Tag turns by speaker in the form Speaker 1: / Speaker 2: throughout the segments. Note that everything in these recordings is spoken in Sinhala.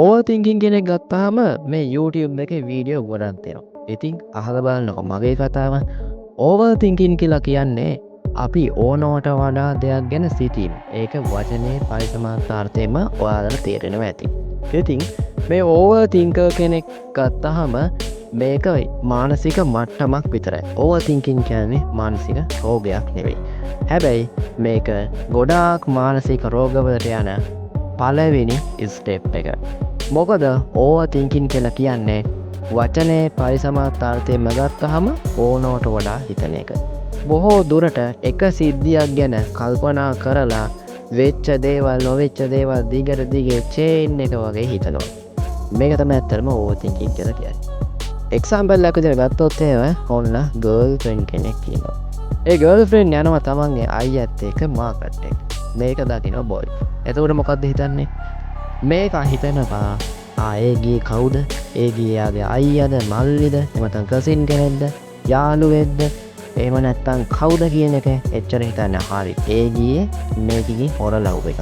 Speaker 1: ඕවර් තින්කින් කෙනෙක් ගත්තාම මේ YouTube එකේ වීඩියෝ ගොඩක් තියෙනවා. ඉතින් අහලා බලන්නකො මගේ කතාව. ඕවර් තින්කින් කියලා කියන්නේ අපි ඕනවට වඩා දෙයක් ගැන සිතීම. ඒක වචනේ පරිසමාර්ථාර්ථයෙන්ම ඔයාලට තේරෙනවා ඇති. ඉතින් මේ ඕවර් තින්කර් කෙනෙක් ගත්තාම මේක මානසික මට්ටමක් විතරයි. ඕවර් තින්කින් කියන්නේ මානසික රෝගයක් නෙවෙයි. හැබැයි මේක ගොඩාක් මානසික රෝගවලට යන පළවෙනි ස්ටෙප් එක. මොකද ඕවර් තින්කින් කියලා කියන්නේ වචනේ පරිසමාර්ථාර්ථයෙන්ම ගත්තහම ඕනවට වඩා හිතන එක. බොහෝ දුරට එක සිද්ධියක් ගැන කල්පනා කරලා වෙච්ච දේවල් නොවෙච්ච දේවල් දිගට දිගේ චේන් එක වගේ හිතනවා. මේක තමයි ඇත්තටම ඕවර් තින්කින් කියලා කියන්නේ. එක්සාම්පල් එකක් විදිහට ගත්තොත් එහෙම ඔන්න ගර්ල්ෆ්‍රෙන්ඩ් කෙනෙක් ඉන්නවා. ඒ ගර්ල්ෆ්‍රෙන්ඩ් යනවා තමන්ගේ අයියත් එක්ක මාකට් එක. මේක දකින්න බොයි. එතකොට මොකද්ද හිතන්නේ? මේක හිතනවා ඒ ගියේ කවුද? ඒ ගියේ යාගේ අයියාද මල්ලිද? එමෙතන කසින් කෙනෙක්ද? යාළුවෙක්ද? එහෙම නැත්තම් කවුද කියන එක එච්චර හිතන්නේ. හරි. ඒ ගියේ මේකගේ හොර ලව් එකක්.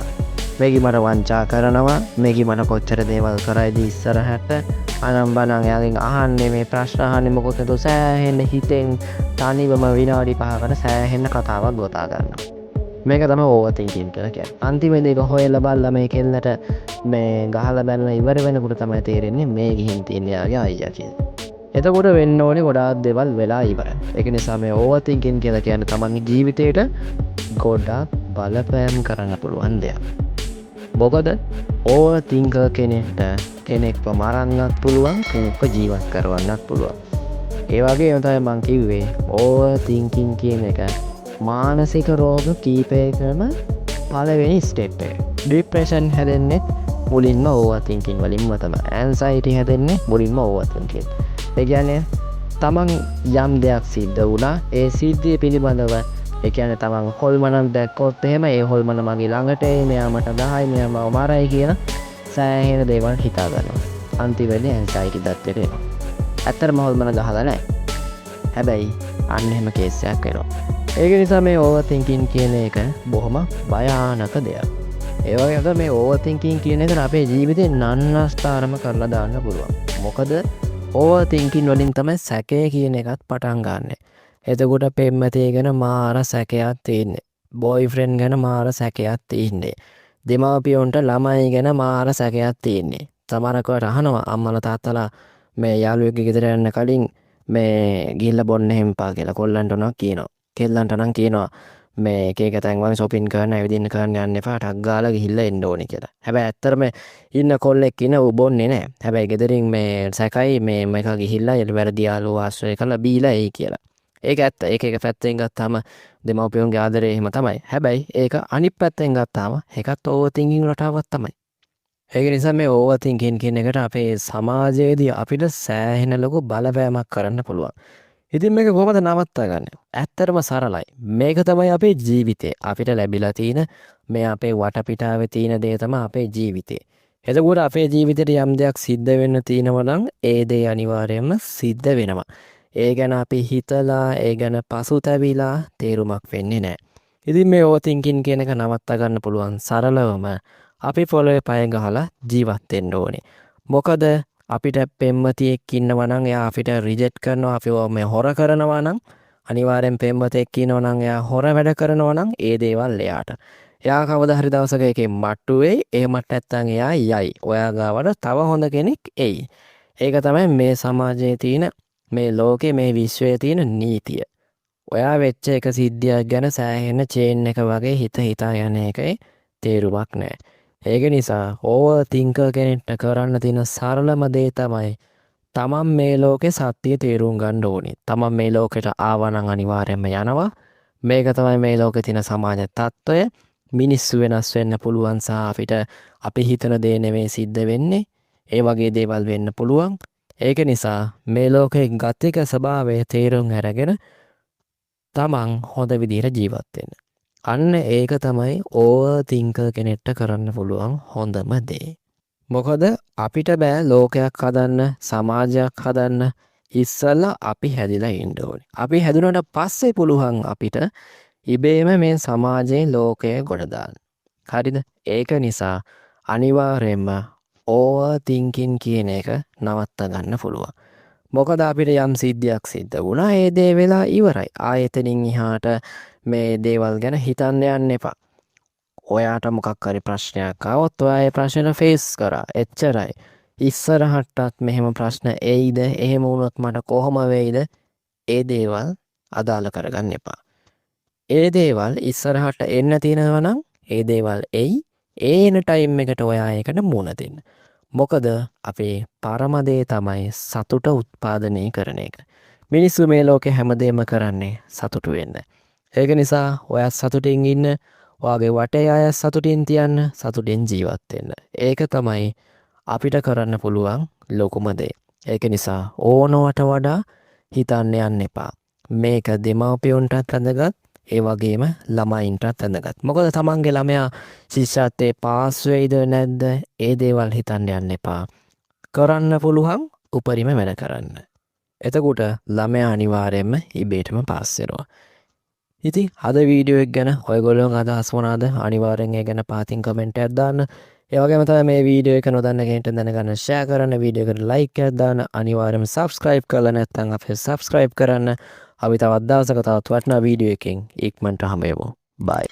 Speaker 1: මේකි මට වංචා කරනවා. මේකි මට කොච්චර දේවල් කරයිද ඉස්සරහට අනම්බනන් එයාගෙන් අහන්නේ මේ ප්‍රශ්න අහන්නේ මොකද නේද? සෑහෙන්න හිතෙන් තනිවම විනාඩි 5කට සෑහෙන්න කතාවක් ගොතා ගන්නවා. මේක තමයි ඕවර් තින්කින් කියලා කියන්නේ. අන්තිමේදී ඒක හොයලා බලලා මේ කෙල්ලට මේ ගහලා බැලලා ඉවර වෙනකොට තමයි තේරෙන්නේ මේ ගිහින් තියෙන යාගේ අයියා කියලා. එතකොට වෙන්න ඕනේ ගොඩාක් දේවල් වෙලා ඉවරයි. ඒක නිසා මේ ඕවර් තින්කින් කියලා කියන්නේ තමන්ගේ ජීවිතේට ගොඩාක් බලපෑම් කරන්න පුළුවන් දෙයක්. මොකද ඕවර් තින්කර් කෙනෙක්ව මරන්නත් පුළුවන්, කෙනෙක්ව ජීවත් කරවන්නත් පුළුවන්. ඒ වගේම තමයි මං කිව්වේ ඕවර් තින්කින් කියන එක මානසික රෝග කීපයකම පළවෙනි ස්ටෙප් එක. ડિප්‍රෙෂන් හැදෙන්නේ මුලින්ම ඕවර් තින්කින් වලින්ම තමයි. ඇන්සයිටි හැදෙන්නේ මුලින්ම ඕවර් තින්කින්. ඒ කියන්නේ තමන් යම් දෙයක් සිද්ධ වුණා, ඒ සිද්ධිය පිළිබඳව ඒ කියන්නේ තමන් හොල්මනක් දැක්කොත් එහෙම ඒ හොල්මන මගේ ළඟට එයි, මෙයා මට දහයි, මෙයා මව මරයි කියලා සෑහෙන දේවල් හිතා ගන්නවා. අන්තිමේදී ඇන්සයිටි දත්තට එනවා. ඇත්තටම හොල්මන ගහලා නැහැ. හැබැයි අන්න එහෙම කේස් එකක් වෙනවා. ඒක නිසා මේ ඕවර් තින්කින් කියන එක බොහොම භයානක දෙයක්. ඒ වගේම තමයි මේ ඕවර් තින්කින් කියන එක අපේ ජීවිතේ නන්නස්තරම කරලා දාන්න පුළුවන්. මොකද ඕවර් තින්කින් වලින් තමයි සැකය කියන එකත් පටන් ගන්න. එතකොට පෙම්වතිය ගැන මාර සැකයක් තියෙන්නේ. බොයිෆ්‍රෙන්ඩ් ගැන මාර සැකයක් තියෙන්නේ. දෙමාපියොන්ට ළමයි ගැන මාර සැකයක් තියෙන්නේ. සමහරකට අහනවා අම්මලා තාත්තලා මේ යාළුවෙක්ගේ ගෙදර යන්න කලින් මේ ගිහිල්ලා බොන්න හෙම්පා කියලා කොල්ලන්ට උනක් කියනවා. කෙල්ලන්ට නම් කියනවා මේ එක එක තැන් වගේ shopping කරන්න ඇවිදින්න කරන්න යන්න එපා, ටක් ගාලා ගිහිල්ලා එන්න ඕනේ කියලා. හැබැයි ඇත්තටම ඉන්න කොල්ලෙක් ඉන්න ඌ බොන්නේ නැහැ. හැබැයි ගෙදරින් මේ සැකයි මේ මේක ගිහිල්ලා ඊට වැරදි යාළුවෝ ආශ්‍රය කරලා බීලා එයි කියලා. ඒක ඇත්ත. ඒක එක පැත්තෙන් ගත්තාම දෙමව්පියන්ගේ ආදරේ එහෙම තමයි. හැබැයි ඒක අනිත් පැත්තෙන් ගත්තාම ඒකත් ඕවර් තින්කින් රටාවක් තමයි. ඒක නිසා මේ ඕවර් තින්කින් කියන එකට අපේ සමාජයේදී අපිට සෑහෙන ලොකු බලපෑමක් කරන්න පුළුවන්. ඉතින් මේක කොහොමද නවත්තා ගන්න? ඇත්තටම සරලයි. මේක තමයි අපේ ජීවිතේ. අපිට ලැබිලා තියෙන මේ අපේ වටපිටාවේ තියෙන දේ තමයි අපේ ජීවිතේ. එතකොට අපේ ජීවිතේට යම් දෙයක් සිද්ධ වෙන්න තියෙනවා නම් ඒ දේ අනිවාර්යයෙන්ම සිද්ධ වෙනවා. ඒ ගැන අපි හිතලා ඒ ගැන පසුතැවිලා තේරුමක් වෙන්නේ නැහැ. ඉතින් මේ ඕවර් තින්කින් කියන එක නවත්තා ගන්න පුළුවන් සරලවම අපි පොළවේ පය ගහලා ජීවත් වෙන්න ඕනේ. මොකද අපිට පෙම්වතියෙක් ඉන්නවා නම් එයා අපිට රිජෙක්ට් කරනවා, අපිව මේ හොර කරනවා නම් අනිවාර්යෙන් පෙම්වතෙක් ඉන්නවා නම් එයා හොර වැඩ කරනවා නම් ඒ දේවල් එයාට. එයා කවදා හරි දවසක එකේ මට්ටු වෙයි. ඒ මට්ට නැත්තම් එයා යයි. ඔයා ගාවට තව හොඳ කෙනෙක් එයි. ඒක තමයි මේ සමාජයේ තියෙන, මේ ලෝකේ, මේ විශ්වයේ තියෙන නීතිය. ඔයා වෙච්ච එක සිද්ධියක් ගැන සෑහෙන චේන් එක වගේ හිතා යන එකේ තේරුමක් නැහැ. ඒක නිසා ඕවර් තින්කර් කෙනෙක්ට කරන්න තියෙන සරලම දේ තමයි තමන් මේ ලෝකේ සත්‍ය තේරුම් ගන්න ඕනේ. තමන් මේ ලෝකෙට ආවා නම් අනිවාර්යයෙන්ම යනවා. මේක තමයි මේ ලෝකේ තියෙන සමාජ තත්ත්වය. මිනිස්සු වෙනස් වෙන්න පුළුවන් සහ අපිට අපි හිතන දේ නෙමෙයි සිද්ධ වෙන්නේ. ඒ වගේ දේවල් වෙන්න පුළුවන්. ඒක නිසා මේ ලෝකේ ගතික ස්වභාවය තේරුම් අරගෙන තමන් හොඳ විදිහට ජීවත් වෙන්න. අන්න ඒක තමයි ඕවර් තින්කර් කෙනෙක්ට කරන්න පුළුවන් හොඳම දේ. මොකද අපිට බෑ ලෝකයක් හදන්න, සමාජයක් හදන්න ඉස්සෙල්ලා අපි හැදිලා ඉන්න ඕනේ. අපි හැදුනට පස්සේ පුළුවන් අපිට ඉබේම මේ සමාජයේ ලෝකය ගොඩ දාන්න. හරිද? ඒක නිසා අනිවාර්යයෙන්ම ඕවර් තින්කින් කියන එක නවත්ත ගන්න පුළුවන්. මොකද අපිට යම් සිද්ධියක් සිද්ධ වුණා ඒ දේ වෙලා ඉවරයි. ආයෙතනින් එහාට මේ දේවල් ගැන හිතන්න යන්න එපා. ඔයාට මොකක් හරි ප්‍රශ්නයක් ආවොත් ඔයා ඒ ප්‍රශ්න ෆේස් කරා. එච්චරයි. ඉස්සරහටත් මෙහෙම ප්‍රශ්න එයිද? එහෙම වුණොත් මට කොහොම වෙයිද? ඒ දේවල් අදාළ කරගන්න එපා. ඒ දේවල් ඉස්සරහට එන්න තියෙනවා නම් ඒ දේවල් එයි. ඒන ටයිම් එකට ඔයා ඒකට මුහුණ දෙන්න. මොකද අපේ පරම දේ තමයි සතුට උත්පාදනය කරන එක. මිනිස්සු මේ ලෝකේ හැමදේම කරන්නේ සතුටු වෙන්න. ඒක නිසා ඔයා සතුටින් ඉන්න, ඔයාගේ වටේ අය සතුටින් තියන්න, සතුටින් ජීවත් වෙන්න. ඒක තමයි අපිට කරන්න පුළුවන් ලොකුම දේ. ඒක නිසා ඕනවට වඩා හිතන්න යන්න එපා. මේක දෙමව්පියොන්ටත් වැදගත්, ඒ වගේම ළමයින්ටත් වැදගත්. මොකද තමන්ගේ ළමයා ශිෂ්‍යත්වයේ පාස් වෙයිද නැද්ද ඒ දේවල් හිතන්න යන්න එපා. කරන්න පුළුවන් උපරිම වැඩ කරන්න. එතකොට ළමයා අනිවාර්යයෙන්ම ඉබේටම පාස් වෙනවා. ඉතින් අද වීඩියෝ එක ගැන ඔයගොල්ලෝ අදහස් මොනවාද? අනිවාර්යෙන් ඒ ගැන පහතින් කමෙන්ට් එකක් දාන්න. ඒ වගේම තමයි මේ වීඩියෝ එක නොදන්න කෙනෙක්ට දැනගන්න ෂෙයා කරන්න, වීඩියෝ එකට ලයික් එකක් දාන්න, අනිවාර්යයෙන්ම සබ්ස්ක්‍රයිබ් කරලා නැත්නම් අපේ සබ්ස්ක්‍රයිබ් කරන්න. අපි තවත් දවසක තවත් වටිනා වීඩියෝ එකකින් ඉක්මනට හමු වෙමු. බයි.